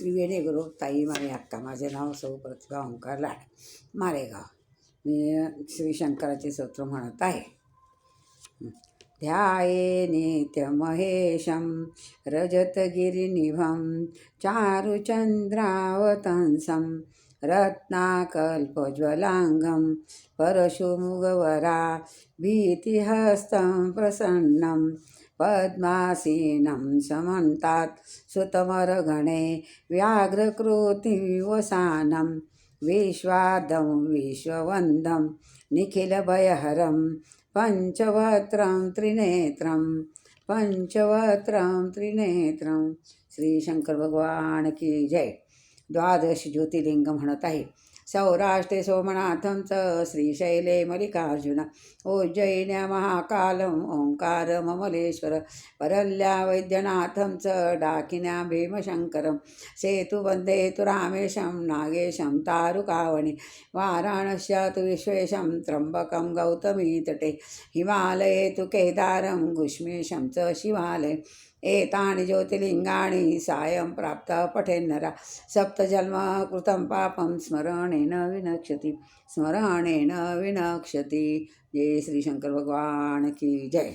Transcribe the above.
त्रिवेणी गुरु ताई माने अक्का. माझे नाव सौ प्रतिभा ओंकार लाड, मारेगाव. मी श्री शंकराचे स्तोत्र म्हणत आहे. ध्याये नित्यमहेशं रजतगिरिनिभं चारुचन्द्रावतंसं रत्नाकल्पज्वलाङ्गं परशुमुगवरा भीतिहस्तं प्रसन्नं पद्मासीनं समन्तात् सुतमरगणे व्याघ्रकृतिवसानं विश्वादं विश्ववन्दं निखिलभयहरं पंचवक्त्रं त्रिनेत्रं. श्री शंकर भगवान की जय. द्वादश ज्योतिर्लिंग म्हणत आहे. सौराष्ट्रे सोमनाथं च श्रीशैले मल्लिकार्जुन उज्जयिन्या महाकालं ओंकारममलेश्वर परल्या वैद्यनाथं च डाकिन्या भीमशंकरं सेतुबन्धे तु रामेशं नागेशं तारुकावने वाराणस्या तु विश्वेशं त्र्यम्बकं गौतमीतटे हिमालये तु केदारं गुष्मेशं च शिवालये एतानि ज्योतिर्लिंगानि सायं प्राप्तः पठेन्नरा सप्तजन्म कृतं पापं स्मरणेन विनक्ष्यति. जय श्री शंकर भगवान की जय.